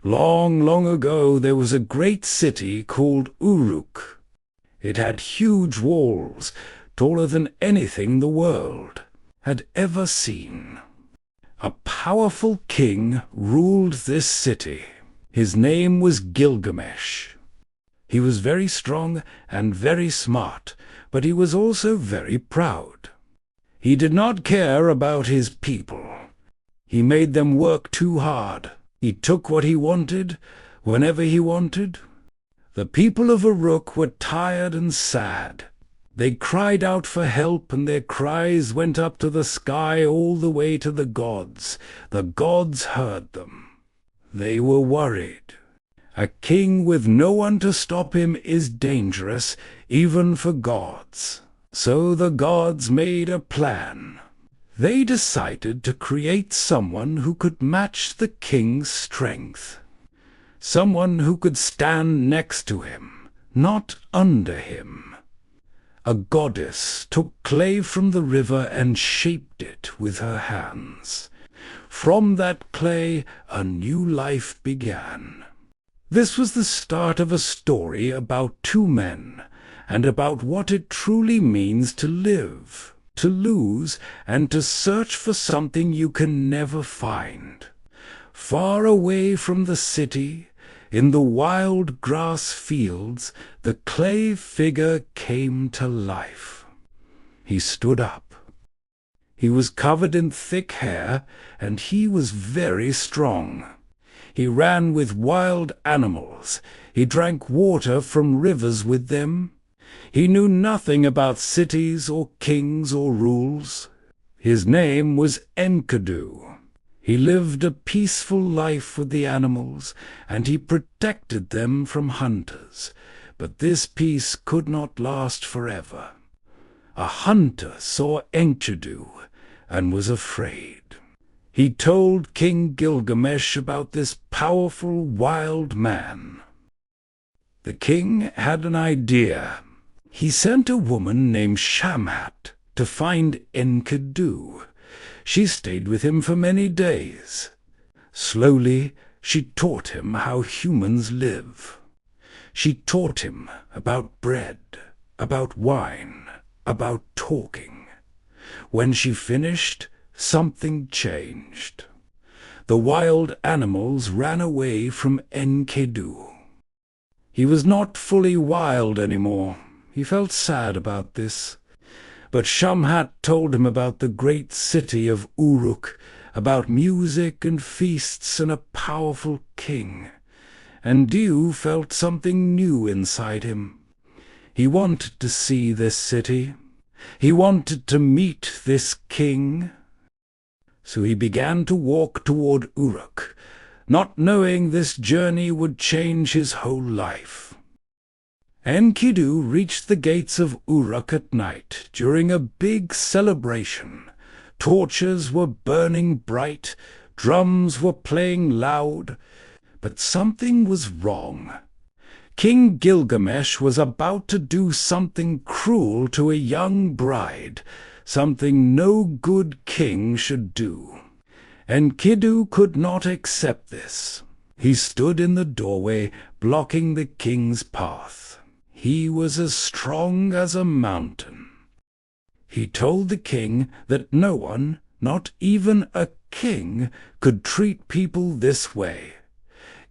Long, long ago there was a great city called Uruk. It had huge walls, taller than anything the world had ever seen. A powerful king ruled this city. His name was Gilgamesh. He was very strong and very smart, but he was also very proud. He did not care about his people. He made them work too hard. He took what he wanted, whenever he wanted. The people of Uruk were tired and sad. They cried out for help, and their cries went up to the sky all the way to the gods. The gods heard them. They were worried. A king with no one to stop him is dangerous, even for gods. So the gods made a plan. They decided to create someone who could match the king's strength. Someone who could stand next to him, not under him. A goddess took clay from the river and shaped it with her hands. From that clay, a new life began. This was the start of a story about two men, and about what it truly means to live, to lose, and to search for something you can never find. Far away from the city, in the wild grass fields, the clay figure came to life. He stood up. He was covered in thick hair, and he was very strong. He ran with wild animals. He drank water from rivers with them. He knew nothing about cities or kings or rules. His name was Enkidu. He lived a peaceful life with the animals, and he protected them from hunters. But this peace could not last forever. A hunter saw Enkidu and was afraid. He told King Gilgamesh about this powerful wild man. The king had an idea. He sent a woman named Shamhat to find Enkidu. She stayed with him for many days. Slowly, she taught him how humans live. She taught him about bread, about wine, about talking. When she finished, something changed. The wild animals ran away from Enkidu. He was not fully wild anymore. He felt sad about this. But Shamhat told him about the great city of Uruk, about music and feasts and a powerful king. And Enkidu felt something new inside him. He wanted to see this city. He wanted to meet this king. So he began to walk toward Uruk, not knowing this journey would change his whole life. Enkidu reached the gates of Uruk at night during a big celebration. Torches were burning bright, drums were playing loud, but something was wrong. King Gilgamesh was about to do something cruel to a young bride, something no good king should do. Enkidu could not accept this. He stood in the doorway, blocking the king's path. He was as strong as a mountain. He told the king that no one, not even a king, could treat people this way.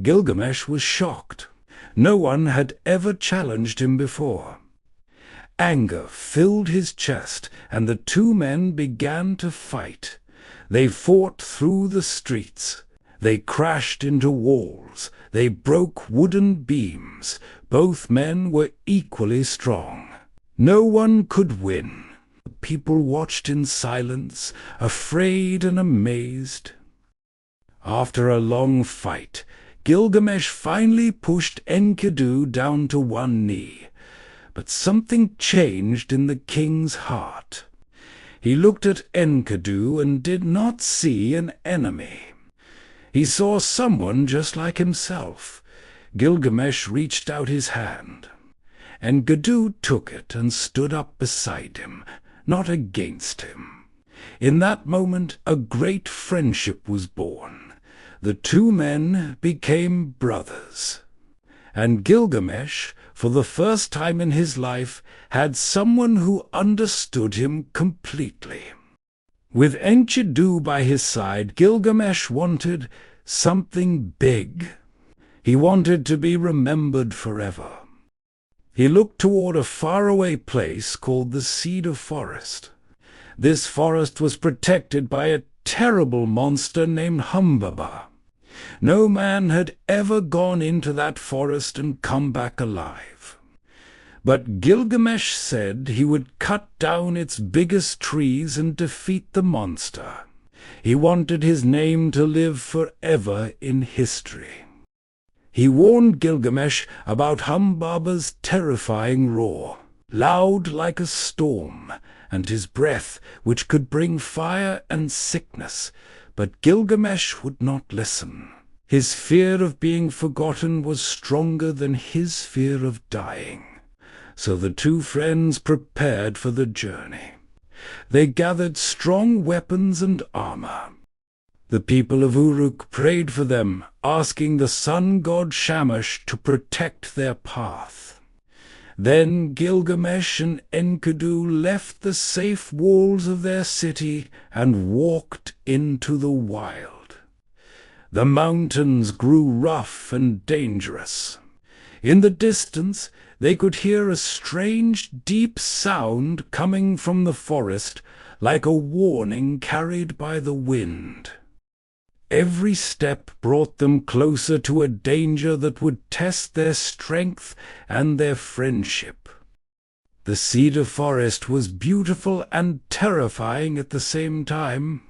Gilgamesh was shocked. No one had ever challenged him before. Anger filled his chest, and the two men began to fight. They fought through the streets. They crashed into walls. They broke wooden beams. Both men were equally strong. No one could win. The people watched in silence, afraid and amazed. After a long fight, Gilgamesh finally pushed Enkidu down to one knee. But something changed in the king's heart. He looked at Enkidu and did not see an enemy. He saw someone just like himself. Gilgamesh reached out his hand. Enkidu took it and stood up beside him, not against him. In that moment, a great friendship was born. The two men became brothers, and Gilgamesh, for the first time in his life, had someone who understood him completely. With Enkidu by his side, Gilgamesh wanted something big. He wanted to be remembered forever. He looked toward a faraway place called the Cedar Forest. This forest was protected by a terrible monster named Humbaba. No man had ever gone into that forest and come back alive. But Gilgamesh said he would cut down its biggest trees and defeat the monster. He wanted his name to live forever in history. He warned Gilgamesh about Humbaba's terrifying roar, loud like a storm, and his breath, which could bring fire and sickness. But Gilgamesh would not listen. His fear of being forgotten was stronger than his fear of dying. So the two friends prepared for the journey. They gathered strong weapons and armor. The people of Uruk prayed for them, asking the sun god Shamash to protect their path. Then Gilgamesh and Enkidu left the safe walls of their city and walked into the wild. The mountains grew rough and dangerous. In the distance, they could hear a strange, deep sound coming from the forest, like a warning carried by the wind. Every step brought them closer to a danger that would test their strength and their friendship. The cedar forest was beautiful and terrifying at the same time.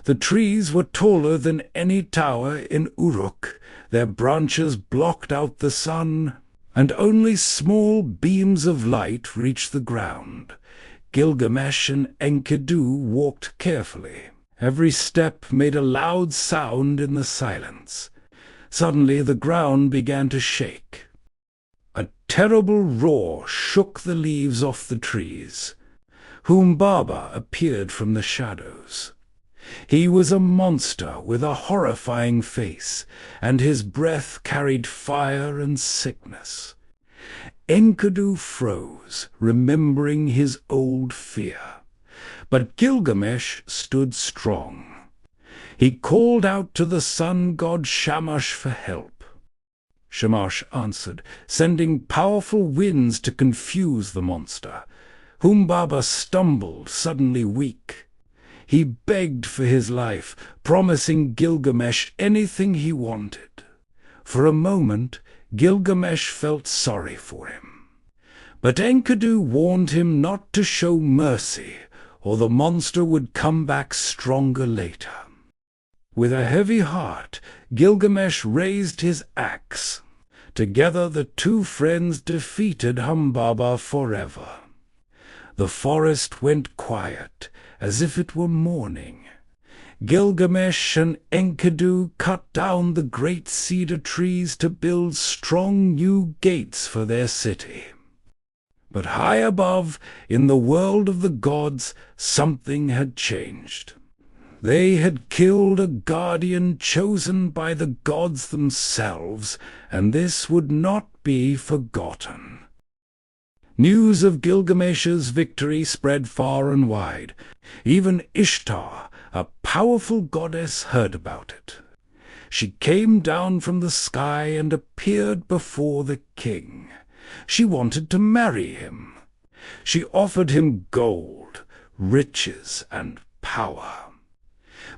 The trees were taller than any tower in Uruk. Their branches blocked out the sun, and only small beams of light reached the ground. Gilgamesh and Enkidu walked carefully. Every step made a loud sound in the silence. Suddenly the ground began to shake. A terrible roar shook the leaves off the trees. Humbaba appeared from the shadows. He was a monster with a horrifying face, and his breath carried fire and sickness. Enkidu froze, remembering his old fear. But Gilgamesh stood strong. He called out to the sun god Shamash for help. Shamash answered, sending powerful winds to confuse the monster. Humbaba stumbled, suddenly weak. He begged for his life, promising Gilgamesh anything he wanted. For a moment, Gilgamesh felt sorry for him. But Enkidu warned him not to show mercy, or the monster would come back stronger later. With a heavy heart, Gilgamesh raised his axe. Together the two friends defeated Humbaba forever. The forest went quiet, as if it were morning. Gilgamesh and Enkidu cut down the great cedar trees to build strong new gates for their city. But high above, in the world of the gods, something had changed. They had killed a guardian chosen by the gods themselves, and this would not be forgotten. News of Gilgamesh's victory spread far and wide. Even Ishtar, a powerful goddess, heard about it. She came down from the sky and appeared before the king. She wanted to marry him. She offered him gold, riches, and power.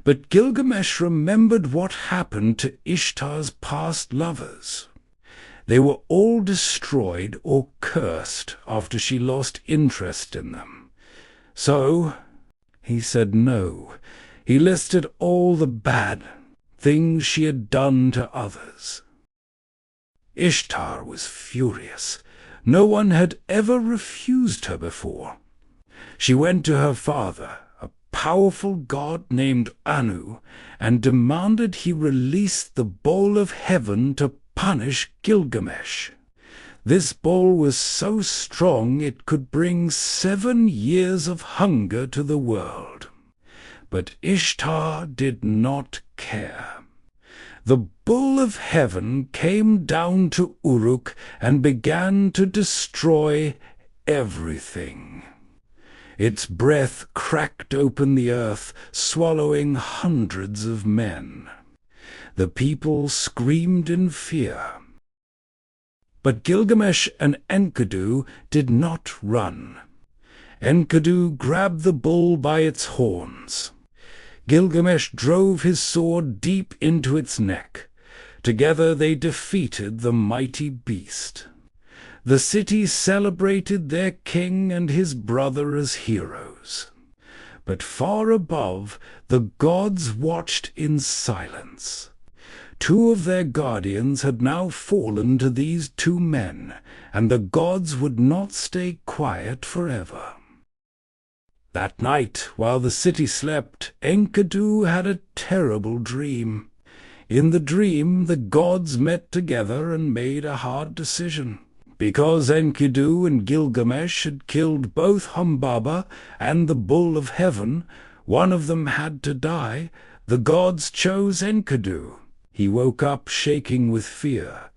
But Gilgamesh remembered what happened to Ishtar's past lovers. They were all destroyed or cursed after she lost interest in them. So he said no. He listed all the bad things she had done to others. Ishtar was furious. No one had ever refused her before. She went to her father, a powerful god named Anu, and demanded he release the bowl of heaven to punish Gilgamesh. This bowl was so strong it could bring 7 years of hunger to the world. But Ishtar did not care. The bull of heaven came down to Uruk and began to destroy everything. Its breath cracked open the earth, swallowing hundreds of men. The people screamed in fear. But Gilgamesh and Enkidu did not run. Enkidu grabbed the bull by its horns. Gilgamesh drove his sword deep into its neck. Together they defeated the mighty beast. The city celebrated their king and his brother as heroes. But far above, the gods watched in silence. 2 of their guardians had now fallen to these 2 men, and the gods would not stay quiet forever. That night, while the city slept, Enkidu had a terrible dream. In the dream, the gods met together and made a hard decision. Because Enkidu and Gilgamesh had killed both Humbaba and the bull of heaven, one of them had to die. The gods chose Enkidu. He woke up shaking with fear.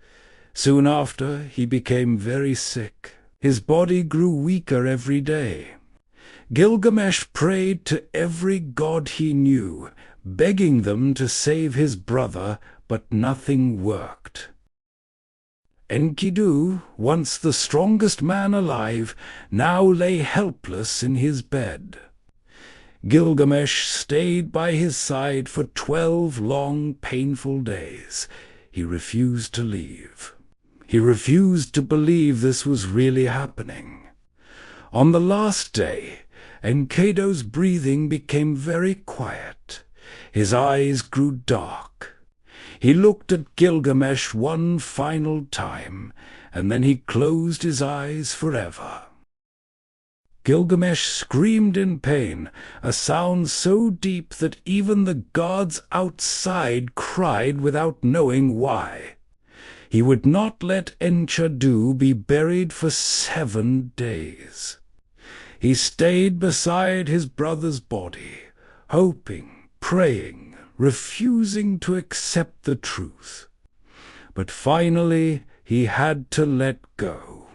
Soon after, he became very sick. His body grew weaker every day. Gilgamesh prayed to every god he knew, begging them to save his brother, but nothing worked. Enkidu, once the strongest man alive, now lay helpless in his bed. Gilgamesh stayed by his side for 12 long, painful days. He refused to leave. He refused to believe this was really happening. On the last day, Enkidu's breathing became very quiet. His eyes grew dark. He looked at Gilgamesh one final time, and then he closed his eyes forever. Gilgamesh screamed in pain, a sound so deep that even the gods outside cried without knowing why. He would not let Enkidu be buried for 7 days. He stayed beside his brother's body, hoping, praying, refusing to accept the truth. But finally he had to let go.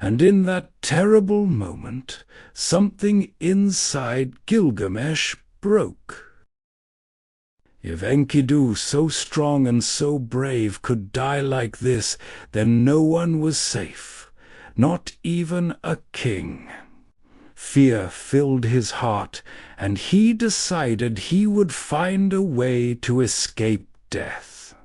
And in that terrible moment, something inside Gilgamesh broke. If Enkidu, so strong and so brave, could die like this, then no one was safe, not even a king. Fear filled his heart, and he decided he would find a way to escape death.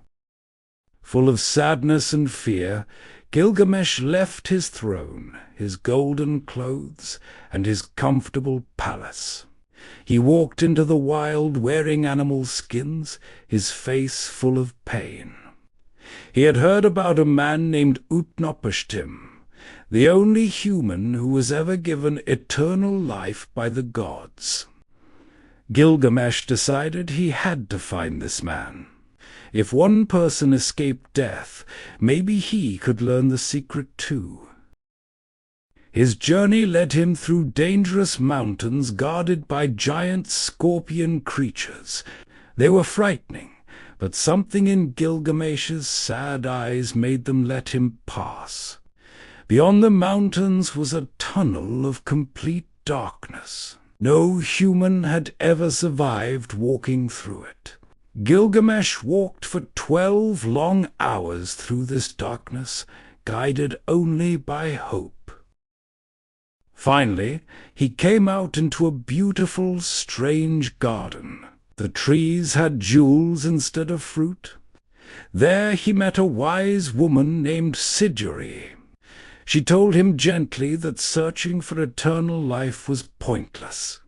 Full of sadness and fear, Gilgamesh left his throne, his golden clothes, and his comfortable palace. He walked into the wild wearing animal skins, his face full of pain. He had heard about a man named Utnapishtim, the only human who was ever given eternal life by the gods. Gilgamesh decided he had to find this man. If one person escaped death, maybe he could learn the secret too. His journey led him through dangerous mountains guarded by giant scorpion creatures. They were frightening, but something in Gilgamesh's sad eyes made them let him pass. Beyond the mountains was a tunnel of complete darkness. No human had ever survived walking through it. Gilgamesh walked for 12 long hours through this darkness, guided only by hope. Finally, he came out into a beautiful, strange garden. The trees had jewels instead of fruit. There he met a wise woman named Siduri. She told him gently that searching for eternal life was pointless.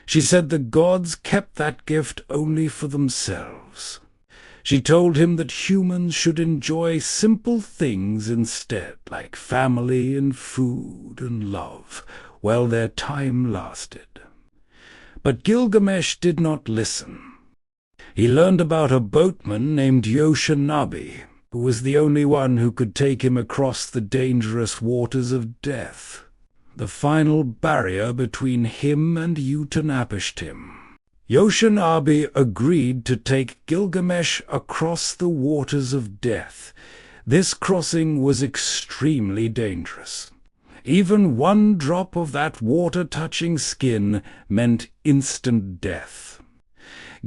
She said the gods kept that gift only for themselves. She told him that humans should enjoy simple things instead, like family and food and love, while their time lasted. But Gilgamesh did not listen. He learned about a boatman named Yoshinabi, who was the only one who could take him across the dangerous waters of death, the final barrier between him and Utnapishtim. Yoshinabe agreed to take Gilgamesh across the waters of death. This crossing was extremely dangerous. Even one drop of that water touching skin meant instant death.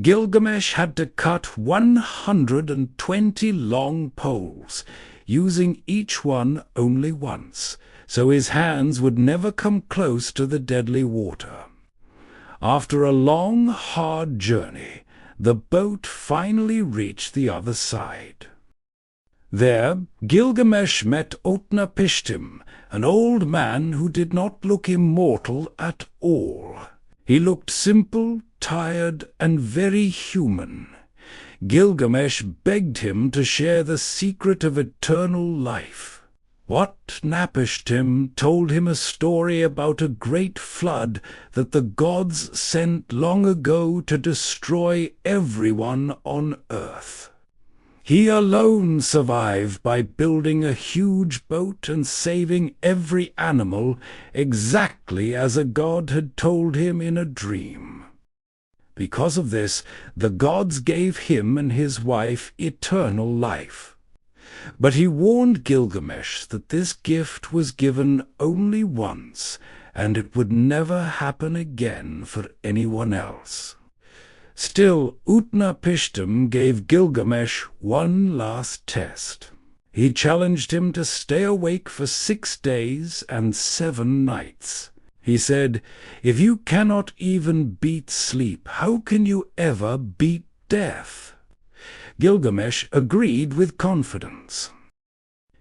Gilgamesh had to cut 120 long poles, using each one only once, so his hands would never come close to the deadly water. After a long, hard journey, the boat finally reached the other side. There, Gilgamesh met Utnapishtim, an old man who did not look immortal at all. He looked simple, tired, and very human. Gilgamesh begged him to share the secret of eternal life. Utnapishtim told him a story about a great flood that the gods sent long ago to destroy everyone on earth. He alone survived by building a huge boat and saving every animal exactly as a god had told him in a dream. Because of this, the gods gave him and his wife eternal life. But he warned Gilgamesh that this gift was given only once, and it would never happen again for anyone else. Still, Utnapishtim gave Gilgamesh one last test. He challenged him to stay awake for 6 days and 7 nights. He said, "If you cannot even beat sleep, how can you ever beat death?" Gilgamesh agreed with confidence.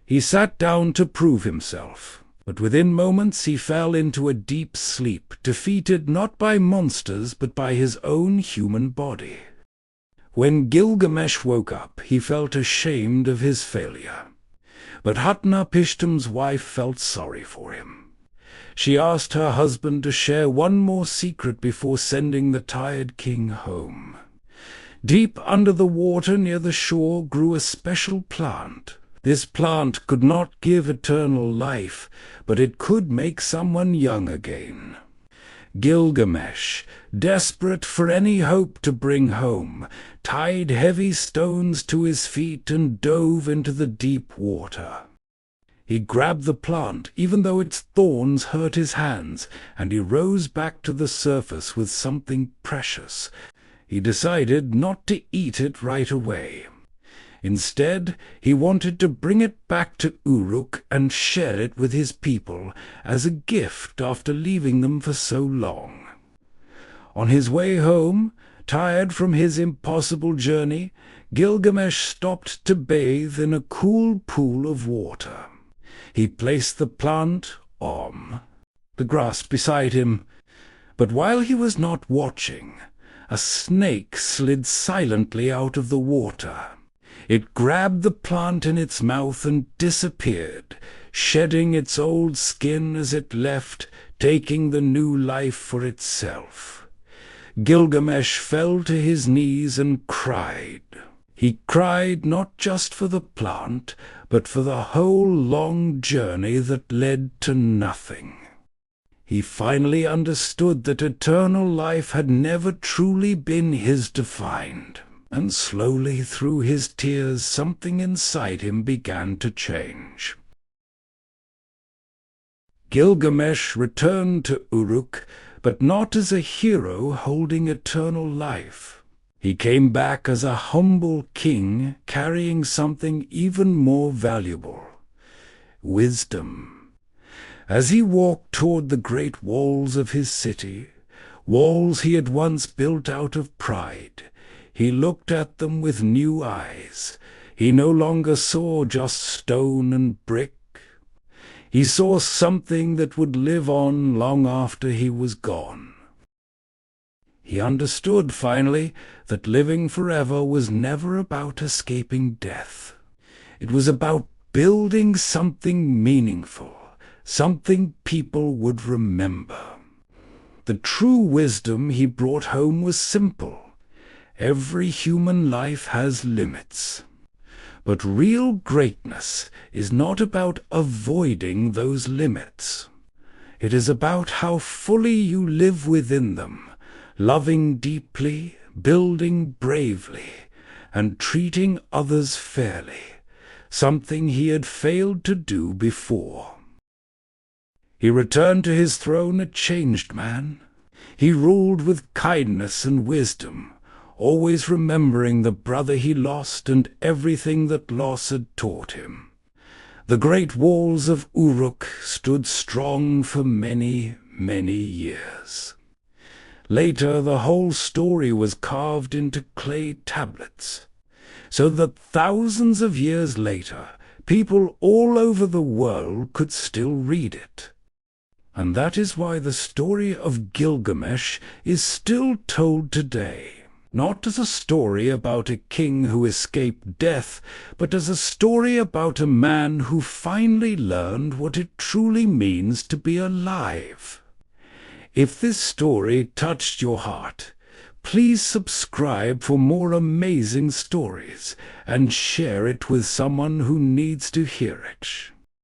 He sat down to prove himself, but within moments he fell into a deep sleep, defeated not by monsters but by his own human body. When Gilgamesh woke up, he felt ashamed of his failure. But Utnapishtim's wife felt sorry for him. She asked her husband to share one more secret before sending the tired king home. Deep under the water near the shore grew a special plant. This plant could not give eternal life, but it could make someone young again. Gilgamesh, desperate for any hope to bring home, tied heavy stones to his feet and dove into the deep water. He grabbed the plant, even though its thorns hurt his hands, and he rose back to the surface with something precious. He decided not to eat it right away. Instead, he wanted to bring it back to Uruk and share it with his people as a gift after leaving them for so long. On his way home, tired from his impossible journey, Gilgamesh stopped to bathe in a cool pool of water. He placed the plant on the grass beside him, but while he was not watching, a snake slid silently out of the water. It grabbed the plant in its mouth and disappeared, shedding its old skin as it left, taking the new life for itself. Gilgamesh fell to his knees and cried. He cried not just for the plant, but for the whole long journey that led to nothing. He finally understood that eternal life had never truly been his to find, and slowly through his tears something inside him began to change. Gilgamesh returned to Uruk, but not as a hero holding eternal life. He came back as a humble king carrying something even more valuable: wisdom. As he walked toward the great walls of his city, walls he had once built out of pride, he looked at them with new eyes. He no longer saw just stone and brick. He saw something that would live on long after he was gone. He understood finally that living forever was never about escaping death. It was about building something meaningful, something people would remember. The true wisdom he brought home was simple. Every human life has limits. But real greatness is not about avoiding those limits. It is about how fully you live within them, loving deeply, building bravely, and treating others fairly, something he had failed to do before. He returned to his throne a changed man. He ruled with kindness and wisdom, always remembering the brother he lost and everything that loss had taught him. The great walls of Uruk stood strong for many, many years. Later, the whole story was carved into clay tablets, so that thousands of years later, people all over the world could still read it. And that is why the story of Gilgamesh is still told today, not as a story about a king who escaped death, but as a story about a man who finally learned what it truly means to be alive. If this story touched your heart, please subscribe for more amazing stories and share it with someone who needs to hear it.